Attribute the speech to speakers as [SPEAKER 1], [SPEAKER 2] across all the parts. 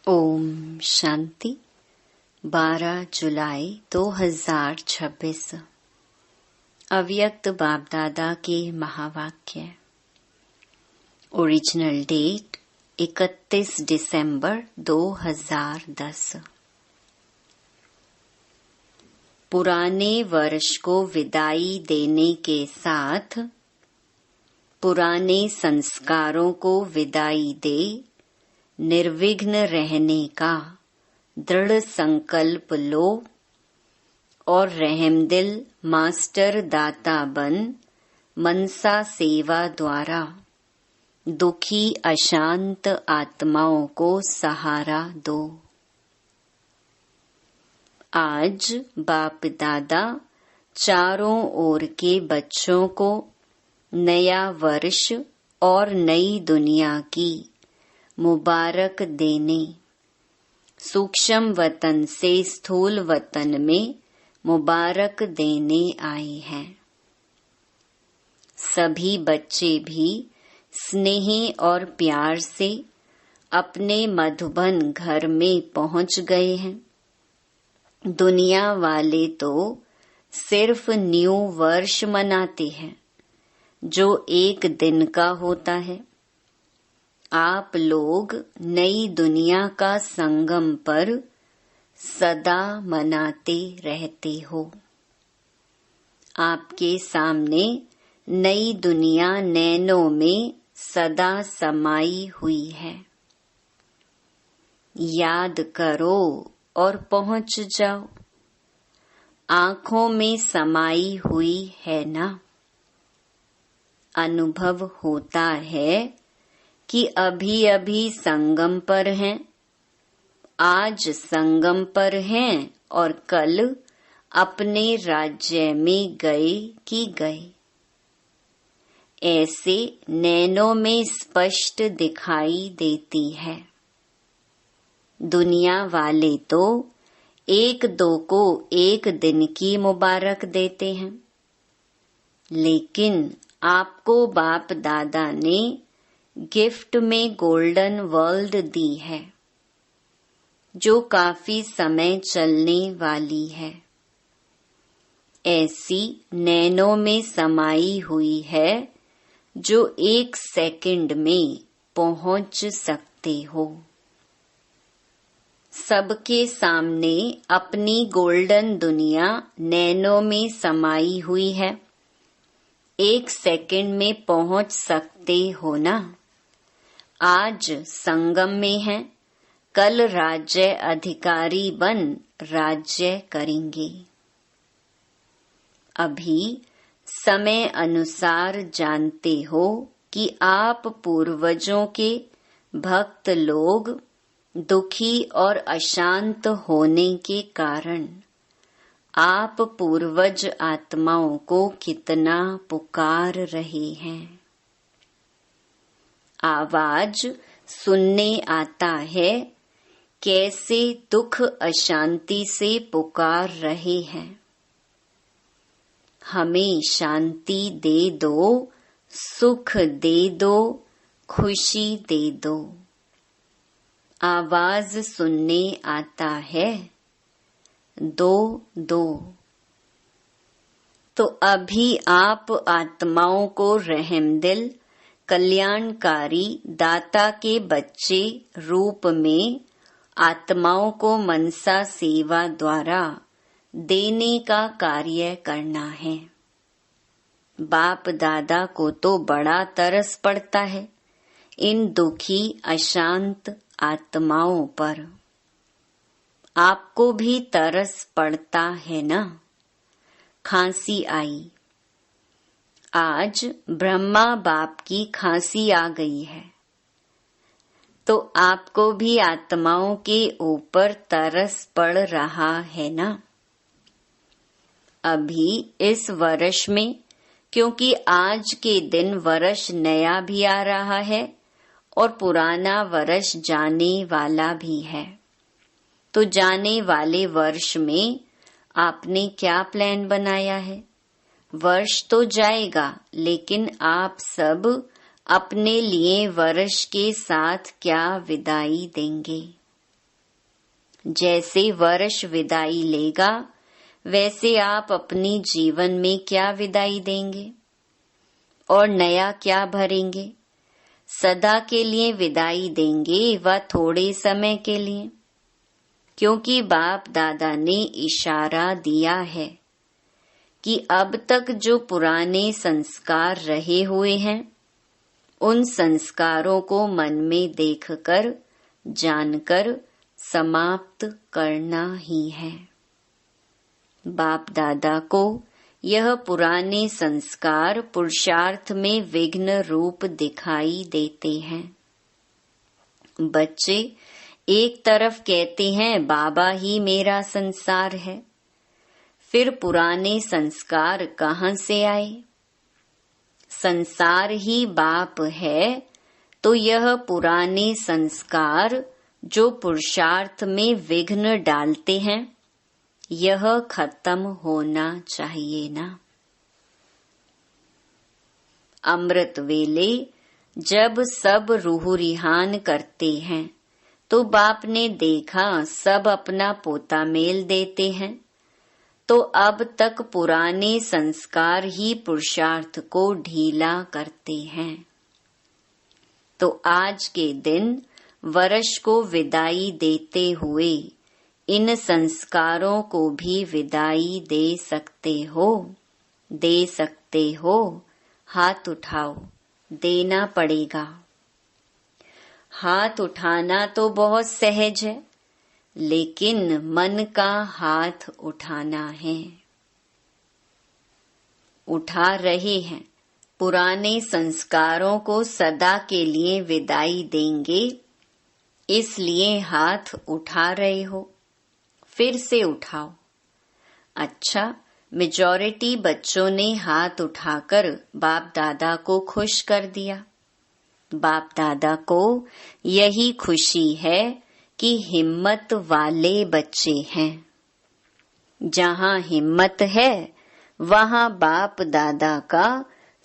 [SPEAKER 1] ओम शांति। 12 जुलाई 2026 अव्यक्त बाप दादा के महावाक्य। ओरिजिनल डेट 31 दिसंबर 2010। पुराने वर्ष को विदाई देने के साथ पुराने संस्कारों को विदाई दे निर्विघ्न रहने का दृढ़ संकल्प लो और रहमदिल मास्टर दाता बन मनसा सेवा द्वारा दुखी अशांत आत्माओं को सहारा दो। आज बाप दादा चारों ओर के बच्चों को नया वर्ष और नई दुनिया की मुबारक देने सूक्ष्म वतन से स्थूल वतन में मुबारक देने आए हैं। सभी बच्चे भी स्नेह और प्यार से अपने मधुबन घर में पहुंच गए हैं। दुनिया वाले तो सिर्फ न्यू वर्ष मनाते हैं जो एक दिन का होता है। आप लोग नई दुनिया का संगम पर सदा मनाते रहते हो। आपके सामने नई दुनिया नैनों में सदा समाई हुई है। याद करो और पहुंच जाओ। आँखों में समाई हुई है ना। अनुभव होता है कि अभी अभी संगम पर हैं, आज संगम पर हैं और कल अपने राज्य में गए कि गए। ऐसे नैनों में स्पष्ट दिखाई देती है। दुनिया वाले तो एक दो को एक दिन की मुबारक देते हैं, लेकिन आपको बाप दादा ने गिफ्ट में गोल्डन वर्ल्ड दी है जो काफी समय चलने वाली है। ऐसी नैनों में समाई हुई है जो एक सेकंड में पहुंच सकते हो। सबके सामने अपनी गोल्डन दुनिया नैनों में समाई हुई है। एक सेकंड में पहुंच सकते हो ना। आज संगम में हैं, कल राज्य अधिकारी बन राज्य करेंगे। अभी समय अनुसार जानते हो कि आप पूर्वजों के भक्त लोग दुखी और अशांत होने के कारण आप पूर्वज आत्माओं को कितना पुकार रहे हैं। आवाज सुनने आता है कैसे दुख अशांति से पुकार रहे हैं। हमें शांति दे दो, सुख दे दो, खुशी दे दो। आवाज सुनने आता है दो दो। तो अभी आप आत्माओं को रहमदिल कल्याणकारी दाता के बच्चे रूप में आत्माओं को मनसा सेवा द्वारा देने का कार्य करना है। बाप दादा को तो बड़ा तरस पड़ता है इन दुखी अशांत आत्माओं पर। आपको भी तरस पड़ता है ना। खांसी आई। आज ब्रह्मा बाप की खांसी आ गई है तो आपको भी आत्माओं के ऊपर तरस पड़ रहा है ना। अभी इस वर्ष में, क्योंकि आज के दिन वर्ष नया भी आ रहा है और पुराना वर्ष जाने वाला भी है, तो जाने वाले वर्ष में आपने क्या प्लान बनाया है। वर्ष तो जाएगा, लेकिन आप सब अपने लिए वर्ष के साथ क्या विदाई देंगे। जैसे वर्ष विदाई लेगा वैसे आप अपनी जीवन में क्या विदाई देंगे और नया क्या भरेंगे? सदा के लिए विदाई देंगे व थोड़े समय के लिए? क्योंकि बाप दादा ने इशारा दिया है कि अब तक जो पुराने संस्कार रहे हुए हैं उन संस्कारों को मन में देखकर जानकर समाप्त करना ही है। बाप दादा को यह पुराने संस्कार पुरुषार्थ में विघ्न रूप दिखाई देते हैं। बच्चे एक तरफ कहते हैं बाबा ही मेरा संसार है, फिर पुराने संस्कार कहाँ से आए? संसार ही बाप है तो यह पुराने संस्कार जो पुरुषार्थ में विघ्न डालते हैं यह खत्म होना चाहिए ना। अमृत वेले जब सब रूह रिहान करते हैं तो बाप ने देखा सब अपना पोता मेल देते हैं, तो अब तक पुराने संस्कार ही पुरुषार्थ को ढीला करते हैं। तो आज के दिन वर्ष को विदाई देते हुए इन संस्कारों को भी विदाई दे सकते हो। हाथ उठाओ, देना पड़ेगा। हाथ उठाना तो बहुत सहज है, लेकिन मन का हाथ उठाना है। उठा रहे हैं, पुराने संस्कारों को सदा के लिए विदाई देंगे, इसलिए हाथ उठा रहे हो। फिर से उठाओ। अच्छा, मेजॉरिटी बच्चों ने हाथ उठाकर बाप दादा को खुश कर दिया। बाप दादा को यही खुशी है कि हिम्मत वाले बच्चे हैं। जहाँ हिम्मत है वहाँ बाप दादा का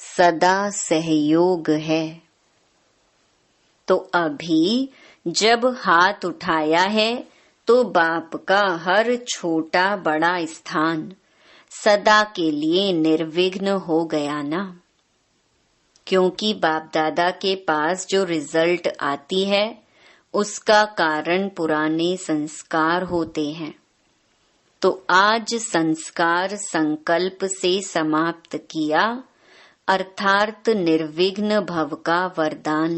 [SPEAKER 1] सदा सहयोग है। तो अभी जब हाथ उठाया है तो बाप का हर छोटा बड़ा स्थान सदा के लिए निर्विघ्न हो गया ना। क्योंकि बाप दादा के पास जो रिजल्ट आती है उसका कारण पुराने संस्कार होते हैं। तो आज संस्कार संकल्प से समाप्त किया, अर्थात निर्विघ्न भव का वरदान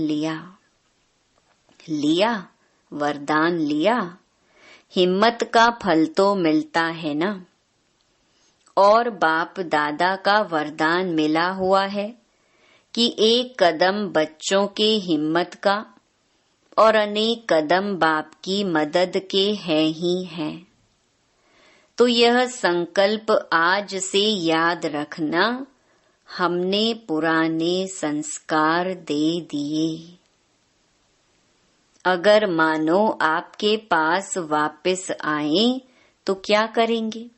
[SPEAKER 1] वरदान लिया। हिम्मत का फल तो मिलता है ना। और बाप दादा का वरदान मिला हुआ है कि एक कदम बच्चों के हिम्मत का और अनेक कदम बाप की मदद के हैं ही हैं। तो यह संकल्प आज से याद रखना, हमने पुराने संस्कार दे दिए। अगर मानो आपके पास वापस आए तो क्या करेंगे?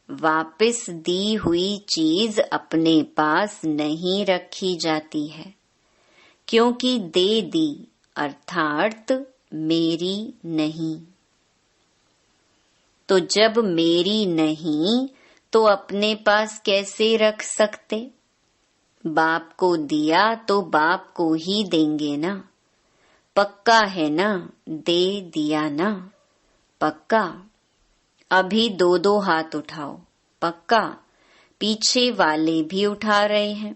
[SPEAKER 1] वापस दी हुई चीज अपने पास नहीं रखी जाती है, क्योंकि दे दी अर्थात मेरी नहीं। तो जब मेरी नहीं तो अपने पास कैसे रख सकते? बाप को दिया तो बाप को ही देंगे ना। पक्का है ना? दे दिया ना? पक्का? अभी दो हाथ उठाओ। पक्का? पीछे वाले भी उठा रहे हैं।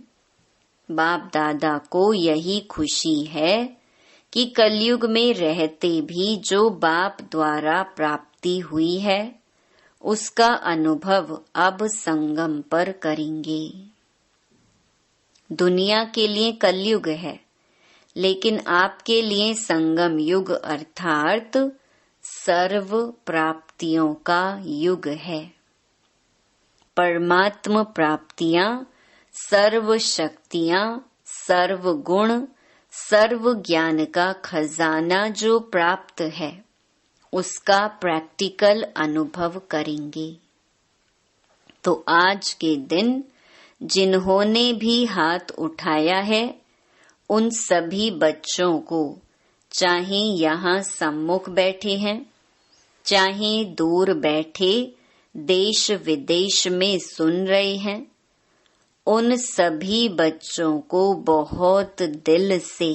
[SPEAKER 1] बाप दादा को यही खुशी है कि कलयुग में रहते भी जो बाप द्वारा प्राप्ति हुई है उसका अनुभव अब संगम पर करेंगे। दुनिया के लिए कलयुग है, लेकिन आपके लिए संगम युग अर्थात सर्व प्राप्तियों का युग है। परमात्म प्राप्तियां, सर्व शक्तियां, सर्व गुण, सर्व ज्ञान का खजाना जो प्राप्त है उसका प्रैक्टिकल अनुभव करेंगे। तो आज के दिन जिन्होंने भी हाथ उठाया है उन सभी बच्चों को चाहे यहाँ सम्मुख बैठे हैं, चाहे दूर बैठे देश विदेश में सुन रहे हैं, उन सभी बच्चों को बहुत दिल से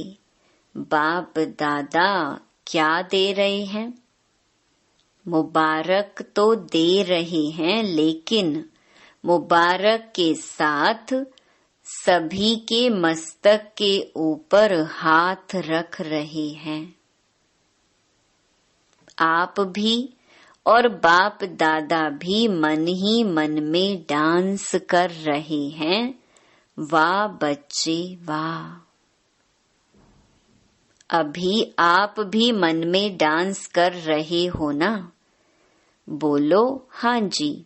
[SPEAKER 1] बाप दादा क्या दे रहे हैं? मुबारक तो दे रहे हैं, लेकिन मुबारक के साथ सभी के मस्तक के ऊपर हाथ रख रहे हैं। आप भी और बाप दादा भी मन ही मन में डांस कर रहे हैं। वाह बच्चे वाह। अभी आप भी मन में डांस कर रहे हो ना? बोलो हाँ जी।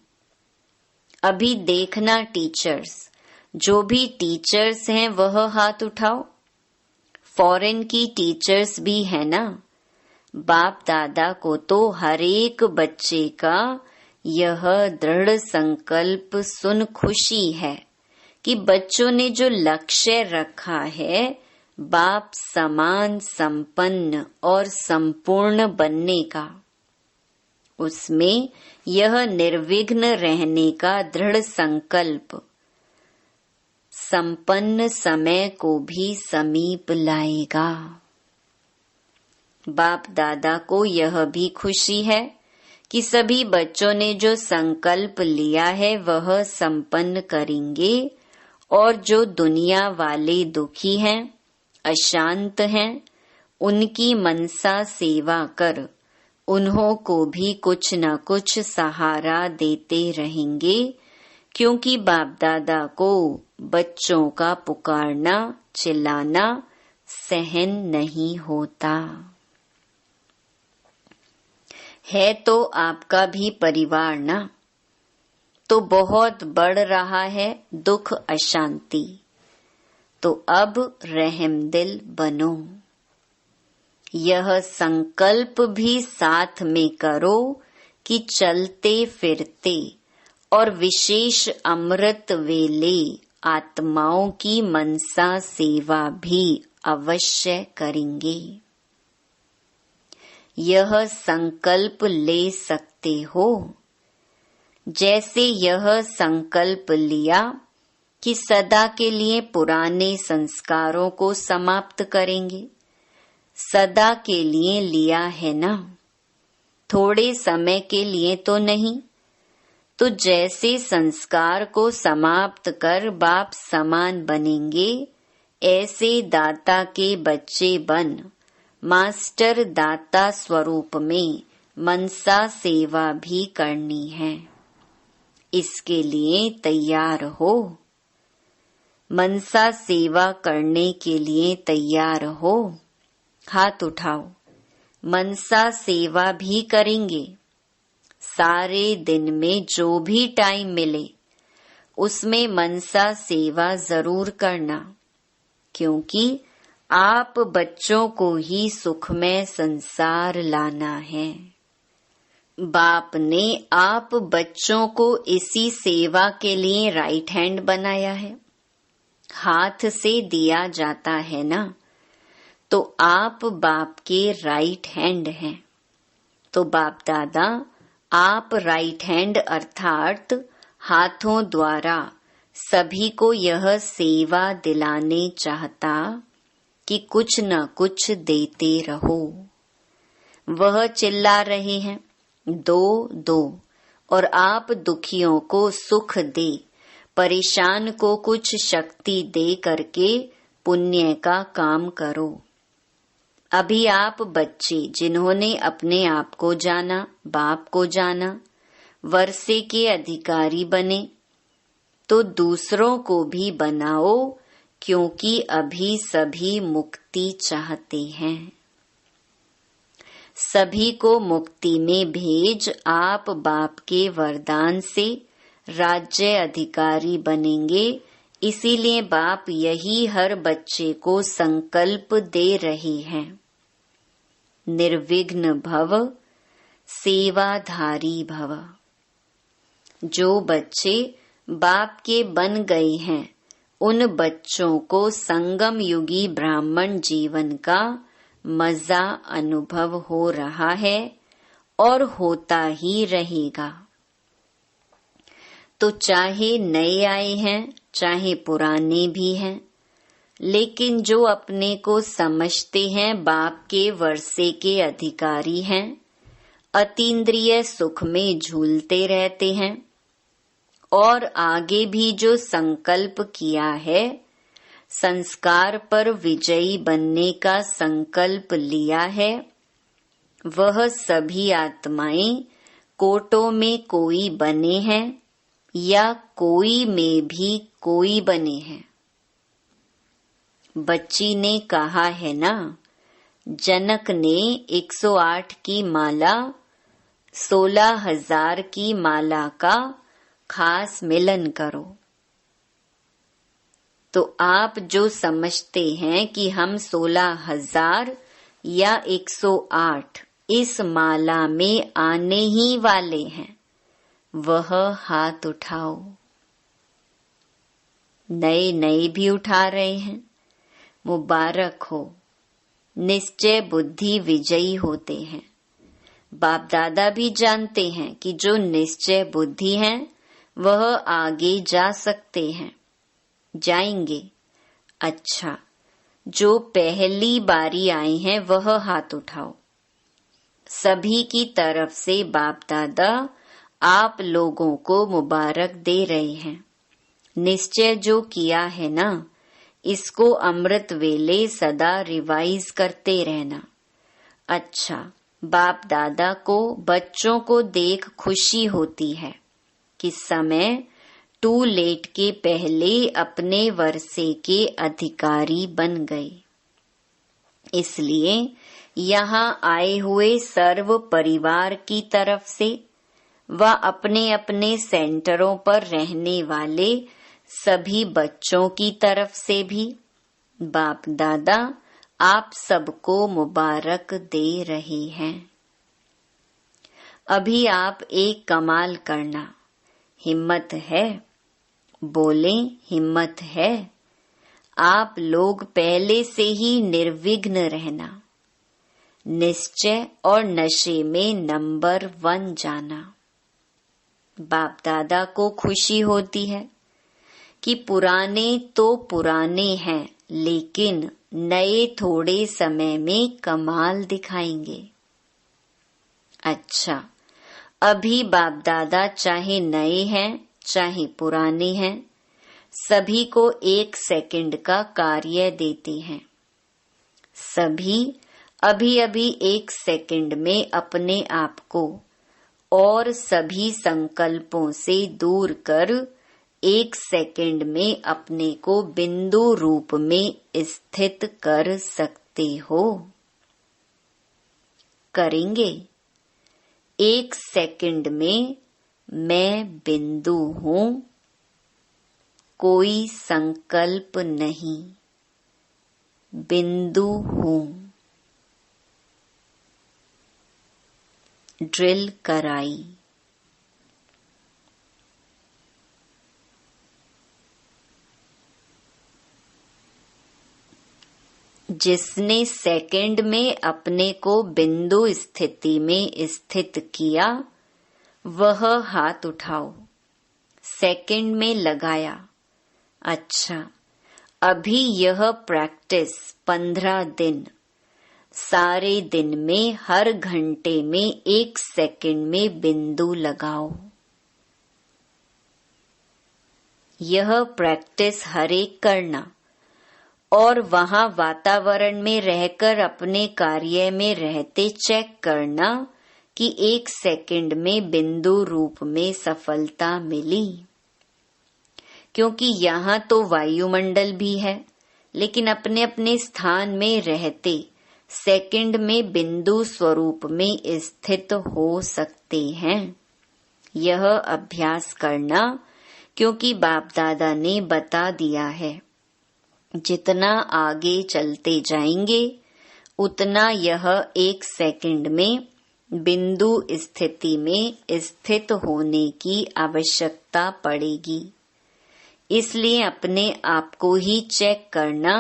[SPEAKER 1] अभी देखना टीचर्स, जो भी टीचर्स हैं वह हाथ उठाओ। फॉरेन की टीचर्स भी है ना? बाप दादा को तो हर एक बच्चे का यह दृढ़ संकल्प सुन खुशी है कि बच्चों ने जो लक्ष्य रखा है बाप समान संपन्न और संपूर्ण बनने का, उसमें यह निर्विघ्न रहने का दृढ़ संकल्प संपन्न समय को भी समीप लाएगा। बाप दादा को यह भी खुशी है कि सभी बच्चों ने जो संकल्प लिया है वह संपन्न करेंगे, और जो दुनिया वाले दुखी हैं, अशांत हैं, उनकी मनसा सेवा कर उन्हों को भी कुछ न कुछ सहारा देते रहेंगे, क्योंकि बाप दादा को बच्चों का पुकारना चिल्लाना सहन नहीं होता है। तो आपका भी परिवार ना, तो बहुत बढ़ रहा है दुख अशांति, तो अब रहमदिल बनो। यह संकल्प भी साथ में करो कि चलते फिरते और विशेष अमृत वेले आत्माओं की मनसा सेवा भी अवश्य करेंगे। यह संकल्प ले सकते हो, जैसे यह संकल्प लिया कि सदा के लिए पुराने संस्कारों को समाप्त करेंगे। सदा के लिए लिया है ना, थोड़े समय के लिए तो नहीं। तो जैसे संस्कार को समाप्त कर बाप समान बनेंगे, ऐसे दाता के बच्चे बन मास्टर दाता स्वरूप में मनसा सेवा भी करनी है। इसके लिए तैयार हो। मनसा सेवा करने के लिए तैयार हो। हाथ उठाओ। मनसा सेवा भी करेंगे। सारे दिन में जो भी टाइम मिले उसमें मनसा सेवा जरूर करना, क्योंकि आप बच्चों को ही सुखमय संसार लाना है। बाप ने आप बच्चों को इसी सेवा के लिए राइट हैंड बनाया है। हाथ से दिया जाता है ना, तो आप बाप के राइट हैंड हैं। तो बाप दादा आप राइट हैंड अर्थात हाथों द्वारा सभी को यह सेवा दिलाने चाहता कि कुछ न कुछ देते रहो। वह चिल्ला रहे हैं दो दो, और आप दुखियों को सुख दे, परेशान को कुछ शक्ति दे करके पुण्य का काम करो। अभी आप बच्चे जिन्होंने अपने आप को जाना, बाप को जाना, वर्षे के अधिकारी बने, तो दूसरों को भी बनाओ, क्योंकि अभी सभी मुक्ति चाहते हैं। सभी को मुक्ति में भेज आप बाप के वरदान से राज्य अधिकारी बनेंगे। इसीलिए बाप यही हर बच्चे को संकल्प दे रहे हैं। निर्विघ्न भव, सेवाधारी भव। जो बच्चे बाप के बन गए हैं, उन बच्चों को संगम युगी ब्राह्मण जीवन का मजा अनुभव हो रहा है और होता ही रहेगा। तो चाहे नए आए हैं, चाहे पुराने भी हैं, लेकिन जो अपने को समझते हैं बाप के वर्षे के अधिकारी हैं, अतीन्द्रिय सुख में झूलते रहते हैं और आगे भी जो संकल्प किया है, संस्कार पर विजयी बनने का संकल्प लिया है, वह सभी आत्माएं कोटों में कोई बने हैं या कोई में भी कोई बने हैं। बच्ची ने कहा है ना, जनक ने 108 की माला 16,000 की माला का खास मिलन करो। तो आप जो समझते हैं कि हम 16,000 या 108 इस माला में आने ही वाले हैं, वह हाथ उठाओ। नए नए भी उठा रहे हैं, मुबारक हो, निश्चय बुद्धि विजयी होते हैं। बाप दादा भी जानते हैं कि जो निश्चय बुद्धि हैं वह आगे जा सकते हैं, जाएंगे। अच्छा, जो पहली बारी आए हैं वह हाथ उठाओ। सभी की तरफ से बाप दादा आप लोगों को मुबारक दे रहे हैं। निश्चय जो किया है ना, इसको अमृत वेले सदा रिवाइज करते रहना। अच्छा, बाप दादा को बच्चों को देख खुशी होती है कि समय टू लेट के पहले अपने वर्षे के अधिकारी बन गए। इसलिए यहाँ आए हुए सर्व परिवार की तरफ से व अपने अपने सेंटरों पर रहने वाले सभी बच्चों की तरफ से भी बाप दादा आप सबको मुबारक दे रहे हैं। अभी आप एक कमाल करना, हिम्मत है? बोले, हिम्मत है? आप लोग पहले से ही निर्विघ्न रहना, निश्चय और नशे में नंबर 1 जाना। बाप दादा को खुशी होती है कि पुराने तो पुराने हैं, लेकिन नए थोड़े समय में कमाल दिखाएंगे। अच्छा, अभी बाप दादा चाहे नए हैं चाहे पुराने हैं, सभी को 1 सेकंड का कार्य देते हैं। सभी अभी अभी 1 सेकंड में अपने आप को और सभी संकल्पों से दूर कर 1 सेकंड में अपने को बिंदु रूप में स्थित कर सकते हो। करेंगे? 1 सेकंड में मैं बिंदु हूँ, कोई संकल्प नहीं, बिंदु हूँ। ड्रिल कराई। जिसने सेकंड में अपने को बिंदु स्थिति में स्थित किया वह हाथ उठाओ। सेकंड में लगाया। अच्छा, अभी यह प्रैक्टिस 15 दिन, सारे दिन में हर घंटे में 1 सेकंड में बिंदु लगाओ। यह प्रैक्टिस हर एक करना और वहां वातावरण में रहकर अपने कार्य में रहते चेक करना कि 1 सेकंड में बिंदु रूप में सफलता मिली। क्योंकि यहाँ तो वायुमंडल भी है, लेकिन अपने अपने स्थान में रहते सेकंड में बिंदु स्वरूप में स्थित हो सकते हैं। यह अभ्यास करना, क्योंकि बाप दादा ने बता दिया है, जितना आगे चलते जाएंगे उतना यह 1 सेकंड में बिंदु स्थिति में स्थित होने की आवश्यकता पड़ेगी। इसलिए अपने आप को ही चेक करना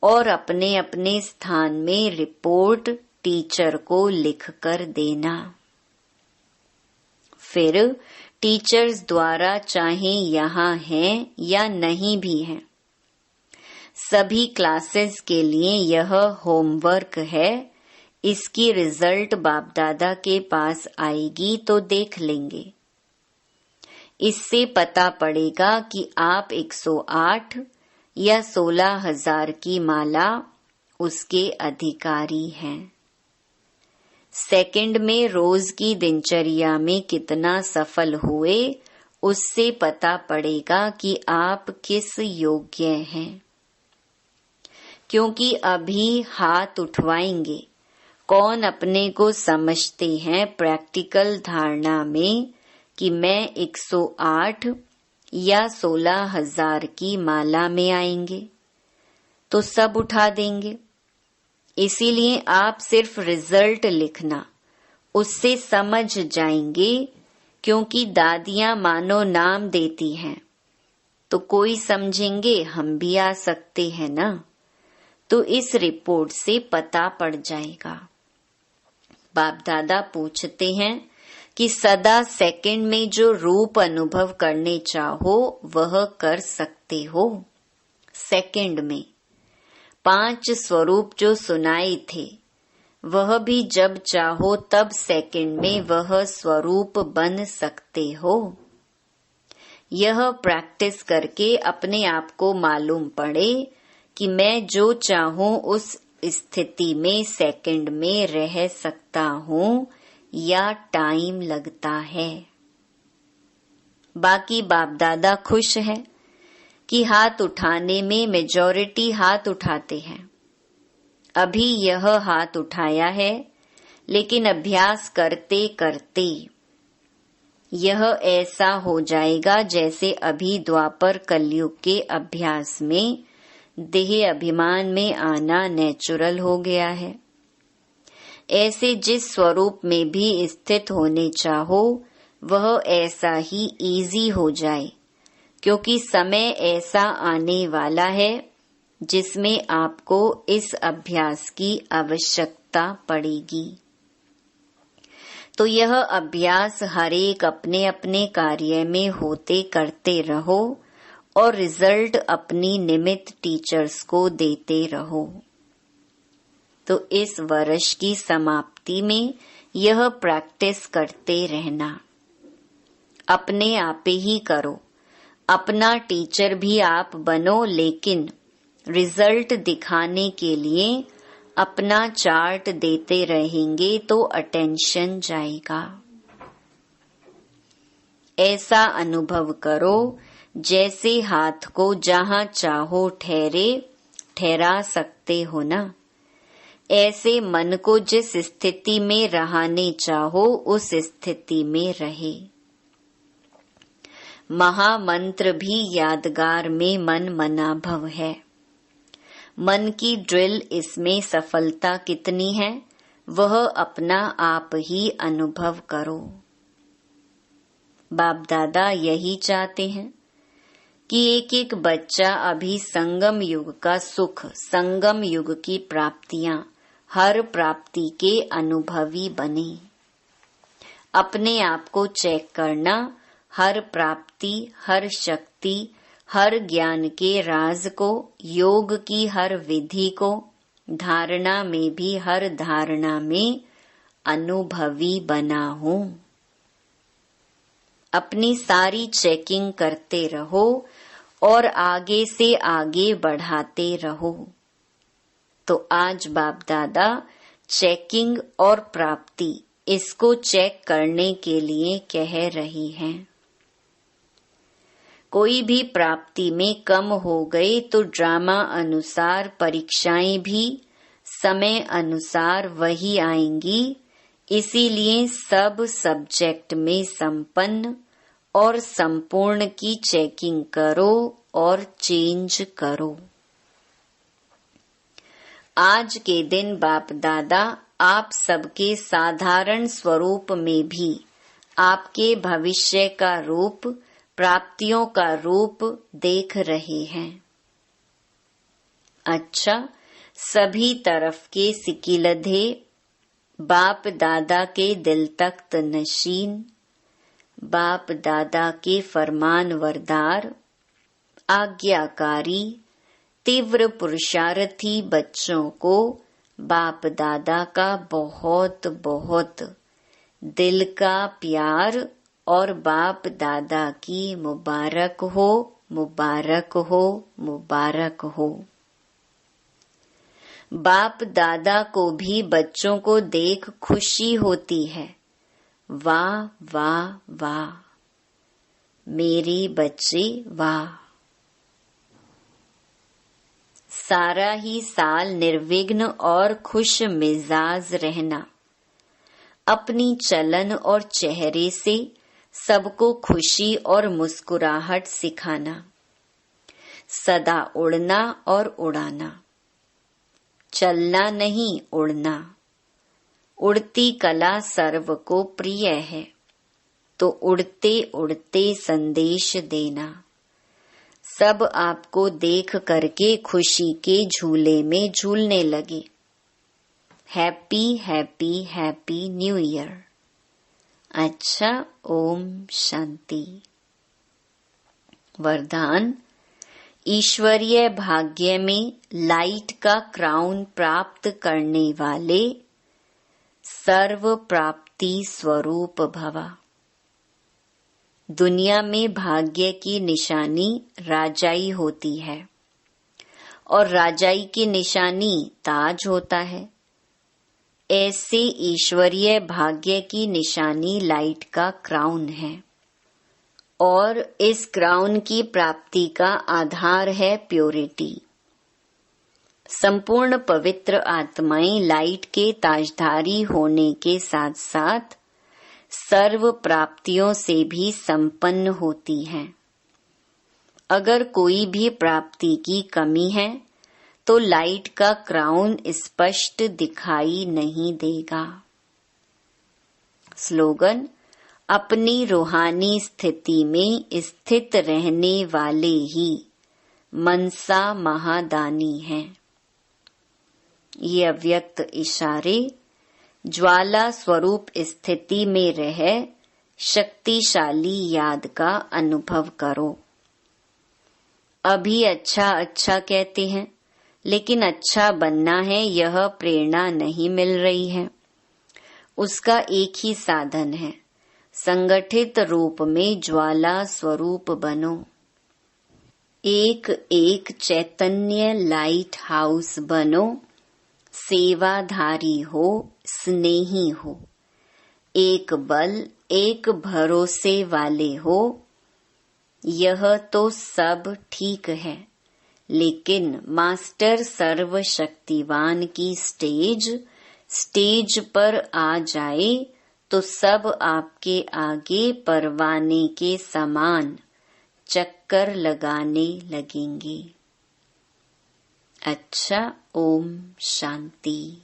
[SPEAKER 1] और अपने अपने स्थान में रिपोर्ट टीचर को लिखकर देना। फिर टीचर्स द्वारा चाहे यहाँ हैं या नहीं भी हैं, सभी क्लासेस के लिए यह होमवर्क है। इसकी रिजल्ट बाप दादा के पास आएगी तो देख लेंगे। इससे पता पड़ेगा कि आप 108 या 16,000 की माला उसके अधिकारी हैं। सेकंड में रोज की दिनचर्या में कितना सफल हुए, उससे पता पड़ेगा कि आप किस योग्य हैं। क्योंकि अभी हाथ उठवाएंगे, कौन अपने को समझते हैं प्रैक्टिकल धारणा में कि मैं 108 या 16,000 की माला में आएंगे, तो सब उठा देंगे। इसीलिए आप सिर्फ रिजल्ट लिखना, उससे समझ जाएंगे। क्योंकि दादियां मानो नाम देती हैं, तो कोई समझेंगे हम भी आ सकते हैं ना, तो इस रिपोर्ट से पता पड़ जाएगा। बाप दादा पूछते हैं कि सदा सेकंड में जो रूप अनुभव करने चाहो वह कर सकते हो। सेकंड में 5 स्वरूप जो सुनाए थे, वह भी जब चाहो तब सेकंड में वह स्वरूप बन सकते हो। यह प्रैक्टिस करके अपने आप को मालूम पड़े कि मैं जो चाहूं उस स्थिति में सेकंड में रह सकता हूं या टाइम लगता है। बाकी बाप दादा खुश है कि हाथ उठाने में मेजॉरिटी हाथ उठाते हैं। अभी यह हाथ उठाया है, लेकिन अभ्यास करते करते यह ऐसा हो जाएगा जैसे अभी द्वापर कलयुग के अभ्यास में देह अभिमान में आना नेचुरल हो गया है। ऐसे जिस स्वरूप में भी स्थित होने चाहो वह ऐसा ही इजी हो जाए, क्योंकि समय ऐसा आने वाला है जिसमें आपको इस अभ्यास की आवश्यकता पड़ेगी। तो यह अभ्यास हर एक अपने अपने कार्य में होते करते रहो और रिजल्ट अपनी निमित्त टीचर्स को देते रहो। तो इस वर्ष की समाप्ति में यह प्रैक्टिस करते रहना। अपने आप ही करो, अपना टीचर भी आप बनो, लेकिन रिजल्ट दिखाने के लिए अपना चार्ट देते रहेंगे तो अटेंशन जाएगा। ऐसा अनुभव करो जैसे हाथ को जहां चाहो ठहरा सकते हो ना, ऐसे मन को जिस स्थिति में रहने चाहो उस स्थिति में रहे। महामंत्र भी यादगार में मन मना भव है। मन की ड्रिल इसमें सफलता कितनी है वह अपना आप ही अनुभव करो। बाप दादा यही चाहते हैं कि एक एक बच्चा अभी संगम युग का सुख, संगम युग की प्राप्तियां, हर प्राप्ति के अनुभवी बने। अपने आप को चेक करना, हर प्राप्ति, हर शक्ति, हर ज्ञान के राज को, योग की हर विधि को, धारणा में भी हर धारणा में अनुभवी बना हूं। अपनी सारी चेकिंग करते रहो और आगे से आगे बढ़ाते रहो। तो आज बाप दादा चेकिंग और प्राप्ति इसको चेक करने के लिए कह रही हैं। कोई भी प्राप्ति में कम हो गई तो ड्रामा अनुसार परीक्षाएं भी समय अनुसार वही आएंगी। इसीलिए सब सब्जेक्ट में संपन्न और संपूर्ण की चेकिंग करो और चेंज करो। आज के दिन बाप दादा आप सबके साधारण स्वरूप में भी आपके भविष्य का रूप, प्राप्तियों का रूप देख रहे हैं। अच्छा, सभी तरफ के सिकिलधे, बाप दादा के दिल तख्त नशीन, बाप दादा के फरमान वरदार, आज्ञाकारी, तीव्र पुरुषार्थी बच्चों को बाप दादा का बहुत बहुत दिल का प्यार और बाप दादा की मुबारक हो, मुबारक हो, मुबारक हो। बाप दादा को भी बच्चों को देख खुशी होती है। वाह वाह वाह, मेरे बच्चे वाह। सारा ही साल निर्विघ्न और खुश मिजाज रहना, अपनी चलन और चेहरे से सबको खुशी और मुस्कुराहट सिखाना, सदा उड़ना और उड़ाना, चलना नहीं उड़ना। उड़ती कला सर्व को प्रिय है, तो उड़ते उड़ते संदेश देना। सब आपको देख करके खुशी के झूले में झूलने लगे। Happy happy happy new year. अच्छा, ओम शांति। वरदान, ईश्वरीय भाग्य में लाइट का क्राउन प्राप्त करने वाले सर्व प्राप्ति स्वरूप भवा। दुनिया में भाग्य की निशानी राजाई होती है और राजाई की निशानी ताज होता है। ऐसे ईश्वरीय भाग्य की निशानी लाइट का क्राउन है और इस क्राउन की प्राप्ति का आधार है प्योरिटी। संपूर्ण पवित्र आत्माएं लाइट के ताजधारी होने के साथ साथ सर्व प्राप्तियों से भी संपन्न होती हैं। अगर कोई भी प्राप्ति की कमी है तो लाइट का क्राउन स्पष्ट दिखाई नहीं देगा। स्लोगन, अपनी रूहानी स्थिति में स्थित रहने वाले ही मनसा महादानी हैं। ये अव्यक्त इशारे ज्वाला स्वरूप स्थिति में रह शक्तिशाली याद का अनुभव करो। अभी अच्छा अच्छा कहते हैं, लेकिन अच्छा बनना है यह प्रेरणा नहीं मिल रही है। उसका एक ही साधन है, संगठित रूप में ज्वाला स्वरूप बनो। एक एक चैतन्य लाइट हाउस बनो, सेवाधारी हो, स्नेही हो, एक बल एक भरोसे वाले हो। यह तो सब ठीक है, लेकिन मास्टर सर्वशक्तिवान की स्टेज पर आ जाए तो सब आपके आगे परवाने के समान चक्कर लगाने लगेंगे। अच्छा, ओम शांति।